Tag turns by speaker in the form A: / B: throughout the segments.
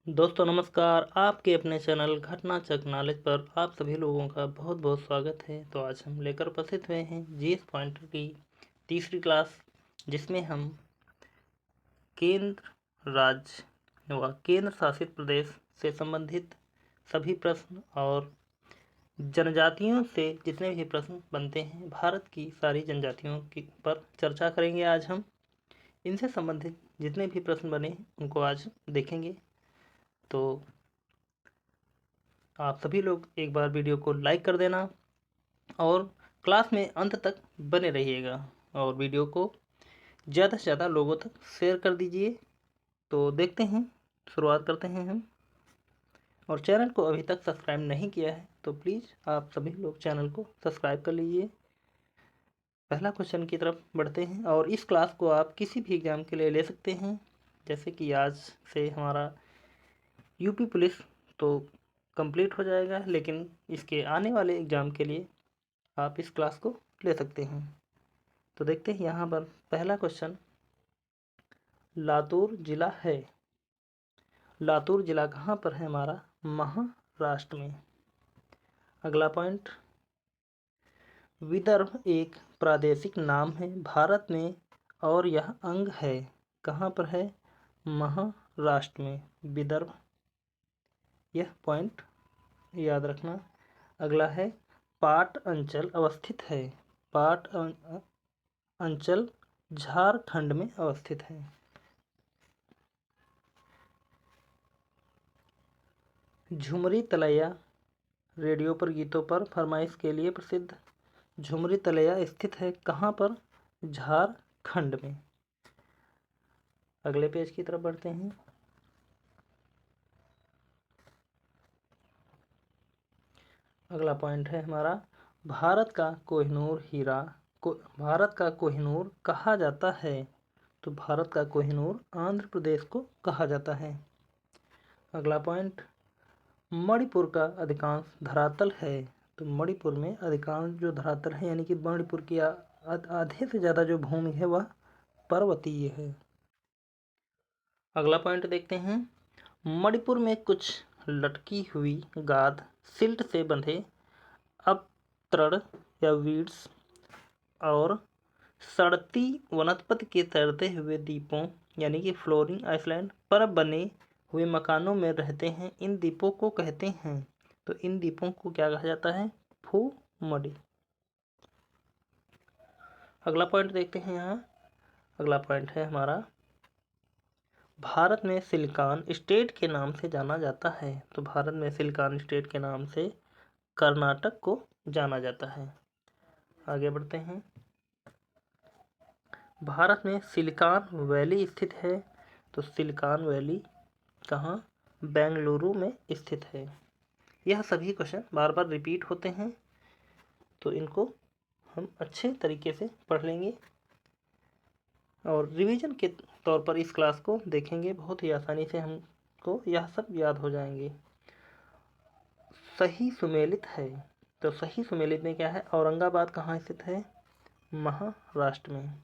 A: दोस्तों नमस्कार। आपके अपने चैनल घटना चक नॉलेज पर आप सभी लोगों का बहुत बहुत स्वागत है। तो आज हम लेकर उपस्थित हुए हैं जीएस पॉइंटर की तीसरी क्लास, जिसमें हम केंद्र राज्य व केंद्र शासित प्रदेश से संबंधित सभी प्रश्न और जनजातियों से जितने भी प्रश्न बनते हैं, भारत की सारी जनजातियों की पर चर्चा करेंगे। आज हम इनसे संबंधित जितने भी प्रश्न बने हैं उनको आज देखेंगे। तो आप सभी लोग एक बार वीडियो को लाइक कर देना और क्लास में अंत तक बने रहिएगा और वीडियो को ज़्यादा से ज़्यादा लोगों तक शेयर कर दीजिए। तो देखते हैं, शुरुआत करते हैं हम। और चैनल को अभी तक सब्सक्राइब नहीं किया है तो प्लीज़ आप सभी लोग चैनल को सब्सक्राइब कर लीजिए। पहला क्वेश्चन की तरफ बढ़ते हैं और इस क्लास को आप किसी भी एग्ज़ाम के लिए ले सकते हैं। जैसे कि आज से हमारा यूपी पुलिस तो कंप्लीट हो जाएगा, लेकिन इसके आने वाले एग्ज़ाम के लिए आप इस क्लास को ले सकते हैं। तो देखते हैं यहाँ पर पहला क्वेश्चन, लातूर जिला है। लातूर जिला कहाँ पर है हमारा? महाराष्ट्र में। अगला पॉइंट, विदर्भ एक प्रादेशिक नाम है भारत में और यह अंग है। कहाँ पर है? महाराष्ट्र में विदर्भ। यह पॉइंट याद रखना। अगला है, पाट अंचल अवस्थित है। पाट अंचल झारखंड में अवस्थित है। झुमरी तलैया रेडियो पर गीतों पर फरमाइश के लिए प्रसिद्ध। झुमरी तलैया स्थित है कहाँ पर? झारखंड में। अगले पेज की तरफ बढ़ते हैं। अगला पॉइंट है हमारा, भारत का कोहिनूर हीरा को भारत का कोहिनूर कहा जाता है। तो भारत का कोहिनूर आंध्र प्रदेश को कहा जाता है। अगला पॉइंट, मणिपुर का अधिकांश धरातल है। तो मणिपुर में अधिकांश जो धरातल है, यानी कि मणिपुर की आधे से ज़्यादा जो भूमि है वह पर्वतीय है। अगला पॉइंट देखते हैं, मणिपुर में कुछ लटकी हुई गाद सिल्ट से बंधे अपतरण या वीड्स और सड़ती वनस्पति के तैरते हुए द्वीपों यानी कि फ्लोटिंग आइलैंड पर बने हुए मकानों में रहते हैं। इन द्वीपों को कहते हैं, तो इन द्वीपों को क्या कहा जाता है? भूमध्य। अगला पॉइंट देखते हैं यहाँ। अगला पॉइंट है हमारा, भारत में सिलिकॉन स्टेट के नाम से जाना जाता है। तो भारत में सिलिकॉन स्टेट के नाम से कर्नाटक को जाना जाता है। आगे बढ़ते हैं, भारत में सिलिकॉन वैली स्थित है। तो सिलिकॉन वैली कहाँ? बेंगलुरु में स्थित है। यह सभी क्वेश्चन बार बार रिपीट होते हैं, तो इनको हम अच्छे तरीके से पढ़ लेंगे और रिवीजन के तौर पर इस क्लास को देखेंगे। बहुत ही आसानी से हमको यह सब याद हो जाएंगे। सही सुमेलित है। तो सही सुमेलित में क्या है? औरंगाबाद कहाँ स्थित है? महाराष्ट्र में।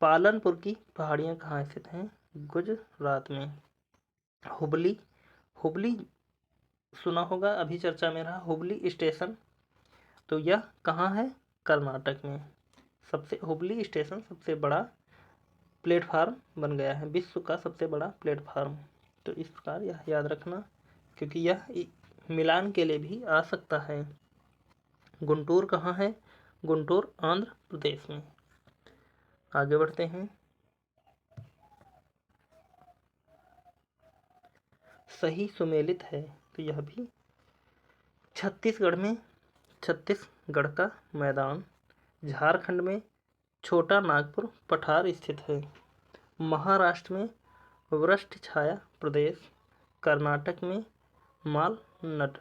A: पालनपुर की पहाड़ियाँ कहाँ स्थित हैं? गुजरात में। हुबली हुबली सुना होगा, अभी चर्चा में रहा हुबली स्टेशन। तो यह कहाँ है? कर्नाटक में। हुबली स्टेशन सबसे बड़ा प्लेटफार्म बन गया है, विश्व का सबसे बड़ा प्लेटफार्म। तो इस प्रकार यह याद रखना, क्योंकि यह मिलान के लिए भी आ सकता है। गुंटूर कहाँ है? गुंटूर आंध्र प्रदेश में। आगे बढ़ते हैं, सही सुमेलित है। तो यह भी छत्तीसगढ़ में छत्तीसगढ़ का मैदान, झारखंड में छोटा नागपुर पठार स्थित है, महाराष्ट्र में वृष्टि छाया प्रदेश, कर्नाटक में मालनट।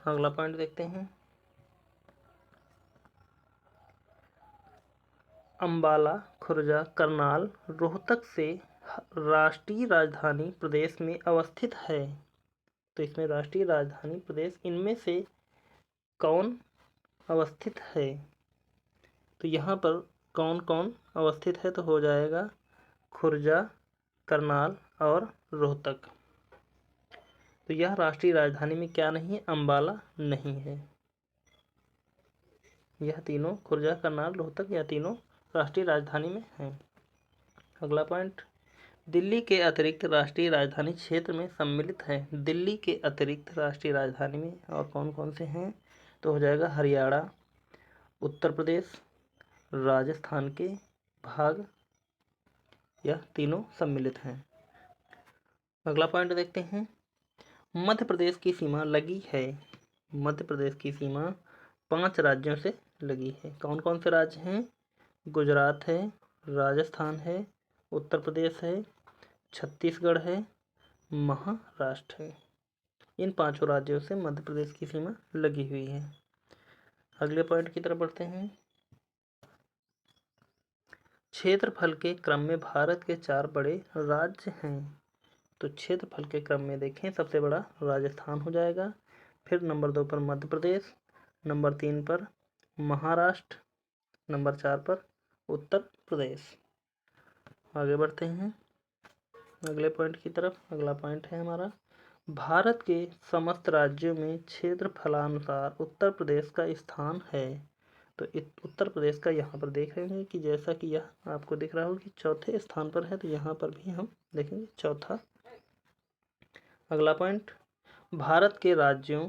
A: अगला पॉइंट देखते हैं, अंबाला खुर्जा करनाल रोहतक से राष्ट्रीय राजधानी प्रदेश में अवस्थित है। तो इसमें राष्ट्रीय राजधानी प्रदेश इनमें से कौन अवस्थित है? तो यहाँ पर कौन कौन अवस्थित है? तो हो जाएगा खुर्जा, करनाल, और रोहतक। तो यह राष्ट्रीय राजधानी में क्या नहीं है, अम्बाला नहीं है। यह तीनों खुर्जा, करनाल, रोहतक, यह तीनों राष्ट्रीय राजधानी में हैं। अगला पॉइंट, दिल्ली के अतिरिक्त राष्ट्रीय राजधानी क्षेत्र में सम्मिलित है। दिल्ली के अतिरिक्त राष्ट्रीय राजधानी में और कौन कौन से हैं, तो हो जाएगा हरियाणा, उत्तर प्रदेश, राजस्थान के भाग, यह तीनों सम्मिलित हैं। अगला पॉइंट देखते हैं, मध्य प्रदेश की सीमा लगी है। मध्य प्रदेश की सीमा 5 राज्यों से लगी है। कौन कौन से राज्य हैं, गुजरात है, राजस्थान है, उत्तर प्रदेश है, छत्तीसगढ़ है, महाराष्ट्र है। इन 5 राज्यों से मध्य प्रदेश की सीमा लगी हुई है। अगले पॉइंट की तरफ बढ़ते हैं, क्षेत्रफल के क्रम में भारत के 4 बड़े राज्य हैं। तो क्षेत्रफल के क्रम में देखें, सबसे बड़ा राजस्थान हो जाएगा, फिर नंबर 2 पर मध्य प्रदेश, नंबर 3 पर महाराष्ट्र, नंबर 4 पर उत्तर प्रदेश। आगे बढ़ते हैं अगले पॉइंट की तरफ। अगला पॉइंट है हमारा, भारत के समस्त राज्यों में क्षेत्रफलानुसार उत्तर प्रदेश का स्थान है। तो उत्तर प्रदेश का यहाँ पर देख रहे हैं कि जैसा कि यह आपको दिख रहा होगा कि चौथे स्थान पर है, तो यहाँ पर भी हम देखेंगे चौथा। अगला पॉइंट, भारत के राज्यों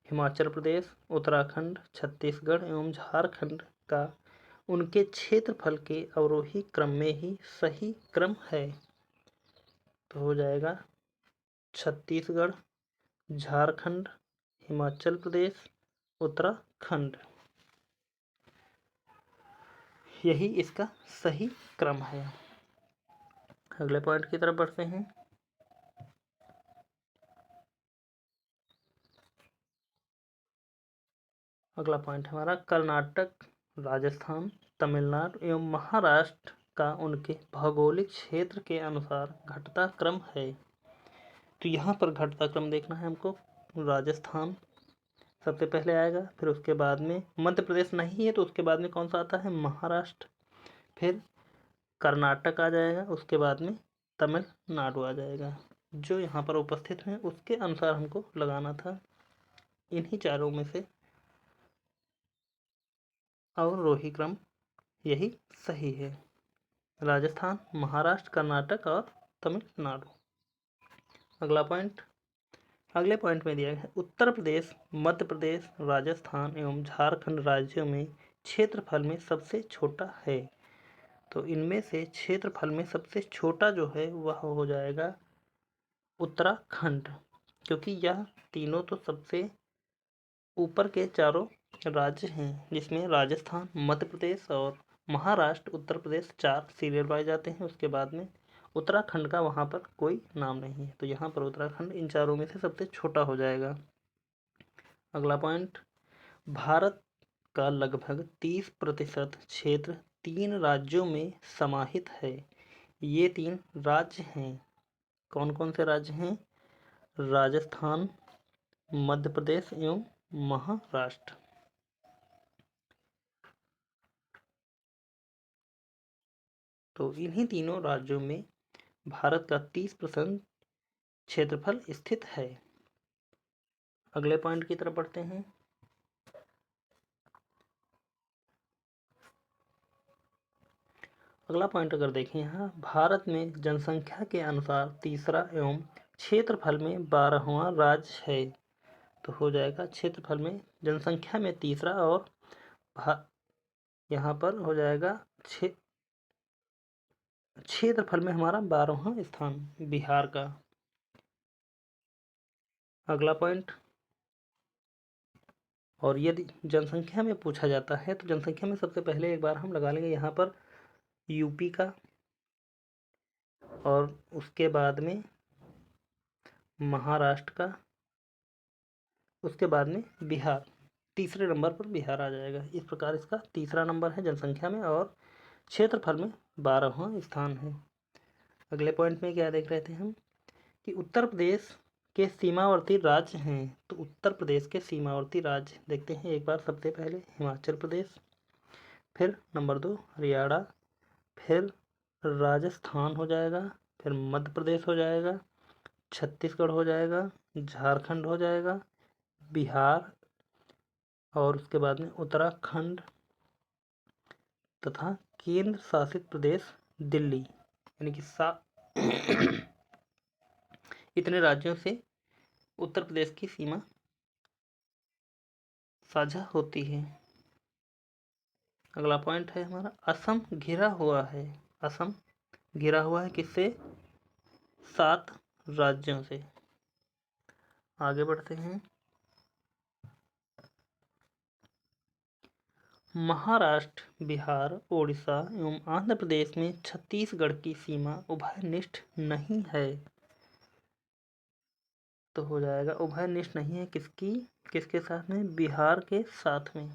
A: हिमाचल प्रदेश, उत्तराखंड, छत्तीसगढ़ एवं झारखंड का उनके क्षेत्रफल के अवरोही क्रम में ही सही क्रम है। तो हो जाएगा छत्तीसगढ़, झारखंड, हिमाचल प्रदेश, उत्तराखंड, यही इसका सही क्रम है। अगले पॉइंट की तरफ बढ़ते हैं, अगला पॉइंट हमारा, कर्नाटक, राजस्थान, तमिलनाडु एवं महाराष्ट्र का उनके भौगोलिक क्षेत्र के अनुसार घटता क्रम है। तो यहाँ पर घटता क्रम देखना है हमको, राजस्थान सबसे पहले आएगा, फिर उसके बाद में मध्य प्रदेश नहीं है तो उसके बाद में कौन सा आता है, महाराष्ट्र, फिर कर्नाटक आ जाएगा, उसके बाद में तमिलनाडु आ जाएगा। जो यहाँ पर उपस्थित हैं उसके अनुसार हमको लगाना था, इन्हीं चारों में से अवरोही क्रम यही सही है, राजस्थान, महाराष्ट्र, कर्नाटक और तमिलनाडु। अगला पॉइंट, अगले पॉइंट में दिया है, उत्तर प्रदेश, मध्य प्रदेश, राजस्थान एवं झारखंड राज्यों में क्षेत्रफल में सबसे छोटा है। तो इनमें से क्षेत्रफल में सबसे छोटा जो है वह हो जाएगा उत्तराखंड, क्योंकि यह तीनों तो सबसे ऊपर के चारों राज्य हैं, जिसमें राजस्थान, मध्य प्रदेश और महाराष्ट्र, उत्तर प्रदेश 4 सीरियल वाइज जाते हैं। उसके बाद में उत्तराखंड का वहाँ पर कोई नाम नहीं है, तो यहाँ पर उत्तराखंड इन चारों में से सबसे छोटा हो जाएगा। अगला पॉइंट, भारत का लगभग 30% क्षेत्र 3 राज्यों में समाहित है। ये 3 राज्य हैं, कौन कौन से राज्य हैं, राजस्थान, मध्य प्रदेश एवं महाराष्ट्र। तो इन्हीं तीनों राज्यों में भारत का 30% क्षेत्रफल स्थित है। अगले पॉइंट की तरफ बढ़ते हैं, अगला पॉइंट अगर देखें यहाँ, भारत में जनसंख्या के अनुसार तीसरा एवं क्षेत्रफल में 12वां राज्य है। तो हो जाएगा क्षेत्रफल में जनसंख्या में तीसरा और यहाँ पर हो जाएगा क्षेत्रफल में हमारा 12वां स्थान बिहार का। अगला पॉइंट, और यदि जनसंख्या में पूछा जाता है तो जनसंख्या में सबसे पहले एक बार हम लगा लेंगे यहाँ पर यूपी का, और उसके बाद में महाराष्ट्र का, उसके बाद में बिहार, तीसरे नंबर पर बिहार आ जाएगा। इस प्रकार इसका तीसरा नंबर है जनसंख्या में और क्षेत्रफल में 12वां स्थान है। अगले पॉइंट में क्या देख रहे थे हम कि उत्तर प्रदेश के सीमावर्ती राज्य हैं। तो उत्तर प्रदेश के सीमावर्ती राज्य देखते हैं एक बार, सबसे पहले हिमाचल प्रदेश, फिर नंबर 2 हरियाणा, फिर राजस्थान हो जाएगा, फिर मध्य प्रदेश हो जाएगा, छत्तीसगढ़ हो जाएगा, झारखंड हो जाएगा, बिहार और उसके बाद में उत्तराखंड तथा केंद्र शासित प्रदेश दिल्ली, यानी कि इतने राज्यों से उत्तर प्रदेश की सीमा साझा होती है। अगला पॉइंट है हमारा, असम घिरा हुआ है। असम घिरा हुआ है किससे? 7 राज्यों से। आगे बढ़ते हैं। महाराष्ट्र, बिहार, उड़ीसा एवं आंध्र प्रदेश में छत्तीसगढ़ की सीमा उभयनिष्ठ नहीं है। तो हो जाएगा उभयनिष्ठ नहीं है किसकी, किसके साथ में? बिहार के साथ में।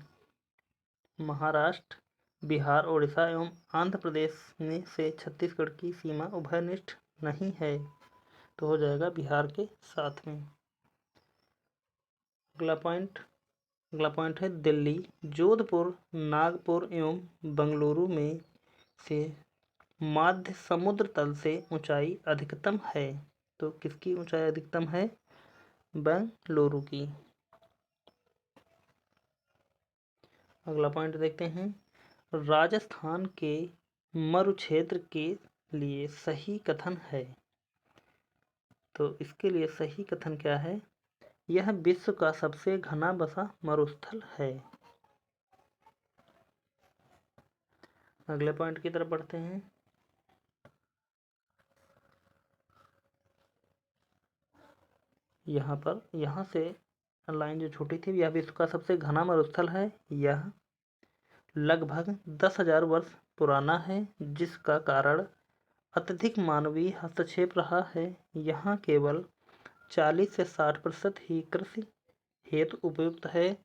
A: महाराष्ट्र, बिहार, उड़ीसा एवं आंध्र प्रदेश में से छत्तीसगढ़ की सीमा उभयनिष्ठ नहीं है। तो हो जाएगा बिहार के साथ में। अगला पॉइंट है दिल्ली, जोधपुर, नागपुर एवं बेंगलुरु में से माध्य समुद्र तल से ऊंचाई अधिकतम है। तो किसकी ऊंचाई अधिकतम है? बेंगलुरु की। अगला पॉइंट देखते हैं, राजस्थान के मरुक्षेत्र के लिए सही कथन है। तो इसके लिए सही कथन क्या है? यह विश्व का सबसे घना बसा मरुस्थल है। अगले पॉइंट की तरफ बढ़ते हैं। यहाँ से लाइन जो छोटी थी, यह विश्व का सबसे घना मरुस्थल है। यह लगभग 10,000 वर्ष पुराना है, जिसका कारण अत्यधिक मानवीय हस्तक्षेप रहा है। यहाँ केवल 40 से 60% ही कृषि हेतु उपयुक्त है।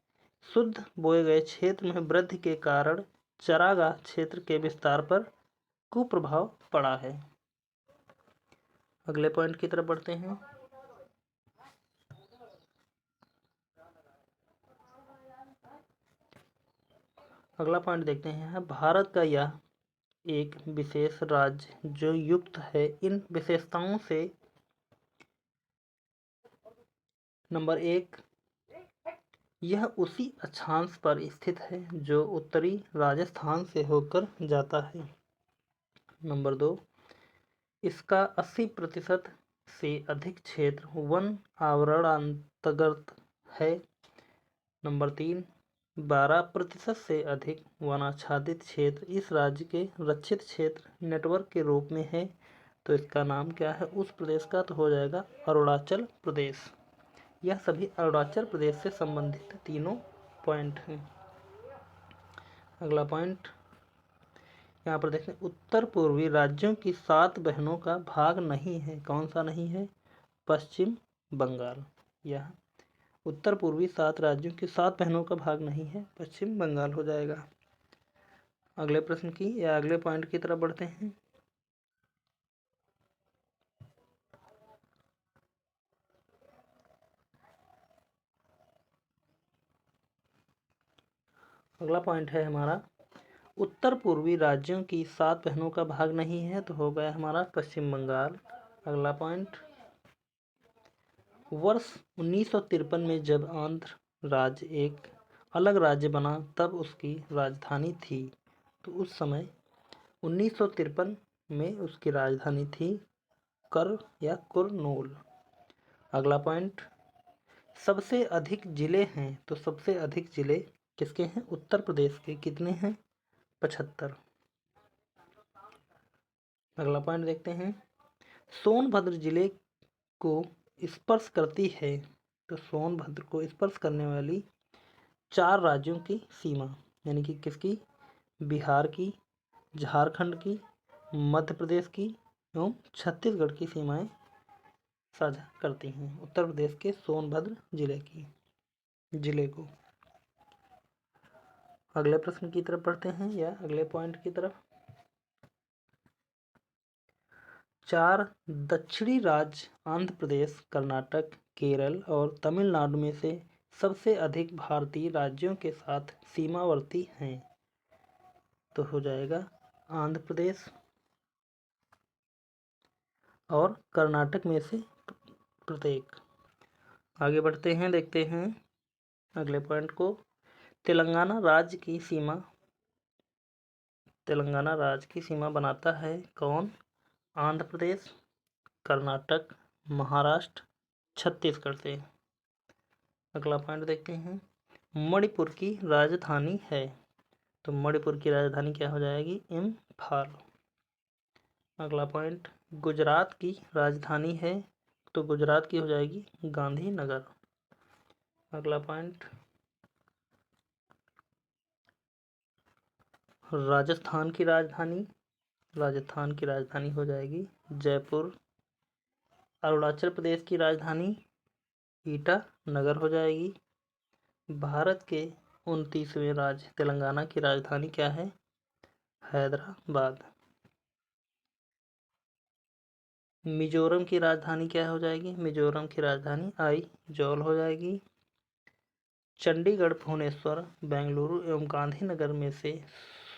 A: शुद्ध बोए गए क्षेत्र में वृद्धि के कारण चारागाह क्षेत्र के विस्तार पर कुप्रभाव पड़ा है। अगले पॉइंट की तरफ बढ़ते हैं। अगला पॉइंट देखते हैं, भारत का यह एक विशेष राज्य जो युक्त है इन विशेषताओं से। नंबर 1, यह उसी अक्षांश पर स्थित है जो उत्तरी राजस्थान से होकर जाता है। नंबर 2, इसका 80% से अधिक क्षेत्र वन आवरणांतर्गत है। नंबर 3, 12% से अधिक वनाच्छादित क्षेत्र इस राज्य के रक्षित क्षेत्र नेटवर्क के रूप में है। तो इसका नाम क्या है उस प्रदेश का? तो हो जाएगा अरुणाचल प्रदेश। यह सभी अरुणाचल प्रदेश से संबंधित तीनों पॉइंट हैं। अगला पॉइंट यहाँ पर देखें, उत्तर पूर्वी राज्यों की 7 बहनों का भाग नहीं है। कौन सा नहीं है? पश्चिम बंगाल। यह उत्तर पूर्वी 7 राज्यों की 7 बहनों का भाग नहीं है, पश्चिम बंगाल हो जाएगा। अगले प्रश्न की या अगले पॉइंट की तरफ बढ़ते हैं। अगला पॉइंट है हमारा, उत्तर पूर्वी राज्यों की 7 बहनों का भाग नहीं है। तो हो गया हमारा पश्चिम बंगाल। अगला पॉइंट, वर्ष 1953 में जब आंध्र राज्य एक अलग राज्य बना तब उसकी राजधानी थी। तो उस समय 1953 में उसकी राजधानी थी कर या कुरनूल। अगला पॉइंट, सबसे अधिक जिले हैं। तो सबसे अधिक जिले किसके हैं? उत्तर प्रदेश के। कितने हैं? 75। अगला पॉइंट देखते हैं, सोनभद्र जिले को स्पर्श करती है। तो सोनभद्र को स्पर्श करने वाली 4 राज्यों की सीमा, यानी कि किसकी? बिहार की, झारखंड की, मध्य प्रदेश की एवं छत्तीसगढ़ की सीमाएं साझा करती हैं उत्तर प्रदेश के सोनभद्र जिले को। अगले प्रश्न की तरफ बढ़ते हैं या अगले पॉइंट की तरफ। 4 दक्षिणी राज्य आंध्र प्रदेश, कर्नाटक, केरल और तमिलनाडु में से सबसे अधिक भारतीय राज्यों के साथ सीमावर्ती हैं। तो हो जाएगा आंध्र प्रदेश, और कर्नाटक में से प्रत्येक। आगे बढ़ते हैं, देखते हैं अगले पॉइंट को। तेलंगाना राज्य की सीमा बनाता है कौन? आंध्र प्रदेश, कर्नाटक, महाराष्ट्र, छत्तीसगढ़ से। अगला पॉइंट देखते हैं, मणिपुर की राजधानी है, तो मणिपुर की राजधानी क्या हो जाएगी? इम्फाल। अगला पॉइंट, गुजरात की राजधानी है, तो गुजरात की हो जाएगी गांधीनगर। अगला पॉइंट, राजस्थान की राजधानी हो जाएगी जयपुर। अरुणाचल प्रदेश की राजधानी ईटानगर हो जाएगी। भारत के 29वें राज्य तेलंगाना की राजधानी क्या है? हैदराबाद। मिजोरम की राजधानी क्या हो जाएगी? मिजोरम की राजधानी आइजोल हो जाएगी। चंडीगढ़, भुवनेश्वर, बेंगलुरु एवं गांधीनगर में से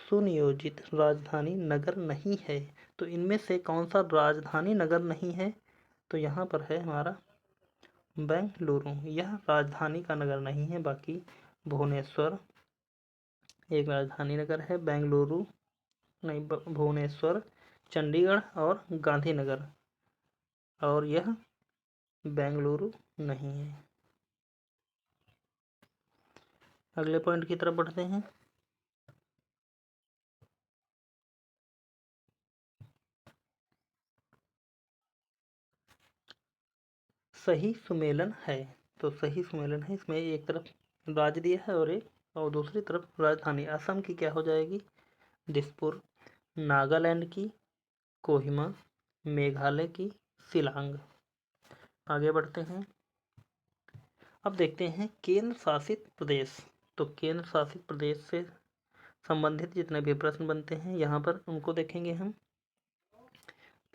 A: सुनियोजित राजधानी नगर नहीं है, तो इनमें से कौन सा राजधानी नगर नहीं है? तो यहाँ पर है हमारा बेंगलुरु। यह राजधानी का नगर नहीं है, बाकी भुवनेश्वर एक राजधानी नगर है, बेंगलुरु नहीं, भुवनेश्वर, चंडीगढ़ और गांधीनगर, और यह बेंगलुरु नहीं है। अगले पॉइंट की तरफ बढ़ते हैं। सही सुमेलन है, तो सही सुमेलन है, इसमें एक तरफ राज्य दिया है और दूसरी तरफ राजधानी। असम की क्या हो जाएगी? दिसपुर। नागालैंड की कोहिमा। मेघालय की शिलांग। आगे बढ़ते हैं, अब देखते हैं केंद्र शासित प्रदेश। तो केंद्र शासित प्रदेश से संबंधित जितने भी प्रश्न बनते हैं यहाँ पर उनको देखेंगे हम।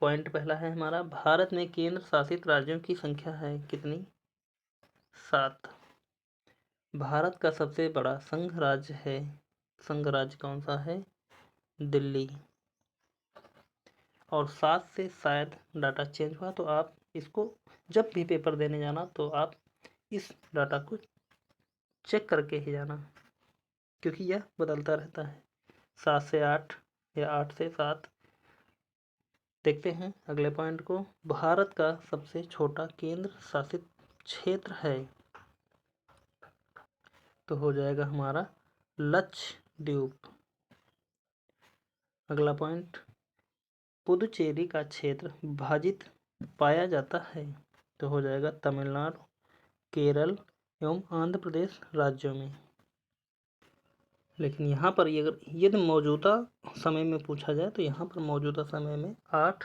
A: पॉइंट पहला है हमारा, भारत में केंद्र शासित राज्यों की संख्या है कितनी? 7। भारत का सबसे बड़ा संघ राज्य कौन सा है? दिल्ली। और 7 से शायद डाटा चेंज हुआ, तो आप इसको जब भी पेपर देने जाना तो आप इस डाटा को चेक करके ही जाना, क्योंकि यह बदलता रहता है। 7 से 8 या 8 से 7। देखते हैं अगले पॉइंट को, भारत का सबसे छोटा केंद्र शासित क्षेत्र है, तो हो जाएगा हमारा लक्षद्वीप। अगला पॉइंट, पुदुचेरी का क्षेत्र विभाजित पाया जाता है, तो हो जाएगा तमिलनाडु, केरल एवं आंध्र प्रदेश राज्यों में। लेकिन यहाँ पर यदि मौजूदा समय में पूछा जाए तो यहाँ पर मौजूदा समय में 8,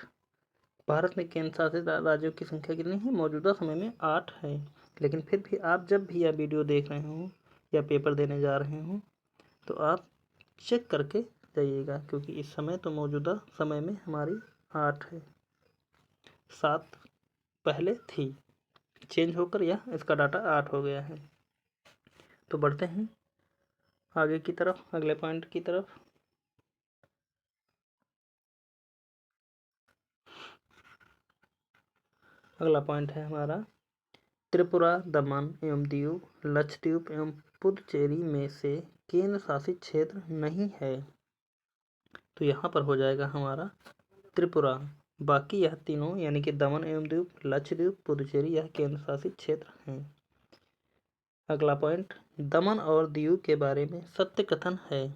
A: भारत में केंद्र शासित राज्यों की संख्या कितनी है? मौजूदा समय में 8 है। लेकिन फिर भी आप जब भी यह वीडियो देख रहे हों या पेपर देने जा रहे हों तो आप चेक करके जाइएगा, क्योंकि इस समय तो मौजूदा समय में हमारी 8 है, 7 पहले थी, चेंज होकर यह इसका डाटा 8 हो गया है। तो बढ़ते हैं आगे की तरफ, अगले पॉइंट की तरफ। अगला पॉइंट है हमारा, त्रिपुरा, दमन एवं दीव, लक्षद्वीप एवं पुदुचेरी में से केंद्र शासित क्षेत्र नहीं है, तो यहाँ पर हो जाएगा हमारा त्रिपुरा। बाकी यह तीनों यानी कि दमन एवं दीव, लक्षद्वीप, पुदुचेरी यह केंद्र शासित क्षेत्र हैं। अगला पॉइंट, दमन और दीव के बारे में सत्य कथन है।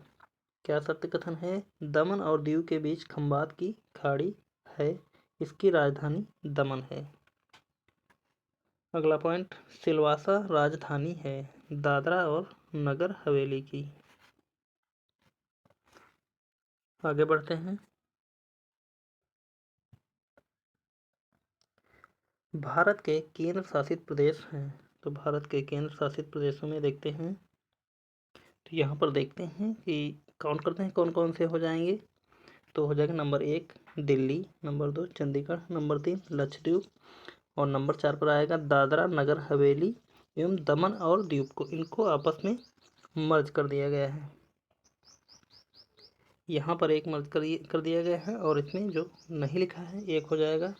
A: क्या सत्य कथन है? दमन और दीव के बीच खंबात की खाड़ी है, इसकी राजधानी दमन है। अगला पॉइंट, सिलवासा राजधानी है दादरा और नगर हवेली की। आगे बढ़ते हैं, भारत के केंद्र शासित प्रदेश हैं, तो भारत के केंद्र शासित प्रदेशों में देखते हैं, तो यहाँ पर देखते हैं कि काउंट करते हैं कौन कौन से हो जाएंगे। तो हो जाएगा number 1 Delhi, number 2 Chandigarh, number 3 Lakshadweep, और नंबर 4 पर आएगा दादरा नगर हवेली एवं दमन और दीव को, इनको आपस में मर्ज कर दिया गया है। यहाँ पर एक मर्ज कर दिया गया है, और इसमें जो नहीं लिखा है एक हो जाएगा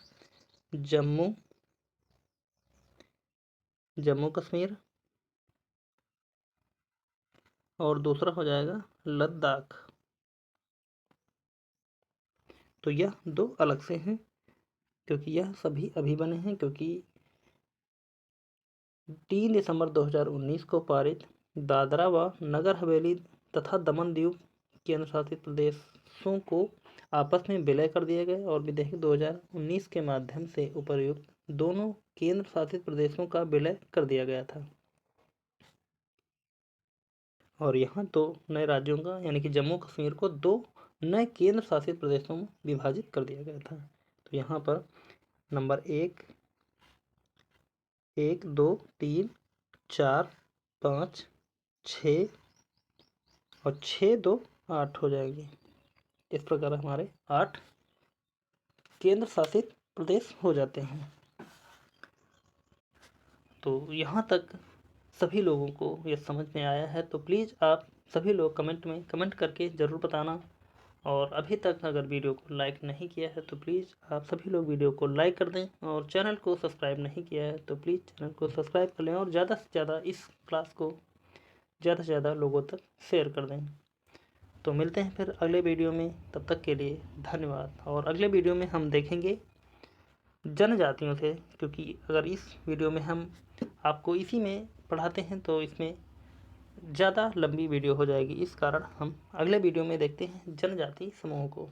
A: जम्मू कश्मीर और दूसरा हो जाएगा लद्दाख। तो यह दो अलग से हैं क्योंकि यह सभी अभी बने हैं, क्योंकि 3 दिसंबर 2019 को पारित दादरा व नगर हवेली तथा दमन दीव केंद्र शासित प्रदेशों को आपस में विलय कर दिया गया और विधेयक 2019 के माध्यम से उपर्युक्त दोनों केंद्र शासित प्रदेशों का विलय कर दिया गया था। और यहाँ दो नए राज्यों का यानी कि जम्मू कश्मीर को 2 नए केंद्र शासित प्रदेशों में विभाजित कर दिया गया था। तो यहाँ पर नंबर 1, 2, 3, 4, 5, 6 और 6, 2, 8 हो जाएंगे। इस प्रकार हमारे 8 केंद्र शासित प्रदेश हो जाते हैं। तो यहाँ तक सभी लोगों को यह समझ में आया है तो प्लीज़ आप सभी लोग कमेंट में कमेंट करके ज़रूर बताना। और अभी तक अगर वीडियो को लाइक नहीं किया है तो प्लीज़ आप सभी लोग वीडियो को लाइक कर दें, और चैनल को सब्सक्राइब नहीं किया है तो प्लीज़ चैनल को सब्सक्राइब कर लें और ज़्यादा से ज़्यादा इस क्लास को ज़्यादा से ज़्यादा लोगों तक शेयर कर दें। तो मिलते हैं फिर अगले वीडियो में, तब तक के लिए धन्यवाद। और अगले वीडियो में हम देखेंगे जनजातियों से, क्योंकि अगर इस वीडियो में हम आपको इसी में पढ़ाते हैं तो इसमें ज़्यादा लंबी वीडियो हो जाएगी। इस कारण हम अगले वीडियो में देखते हैं जनजाति समूह को।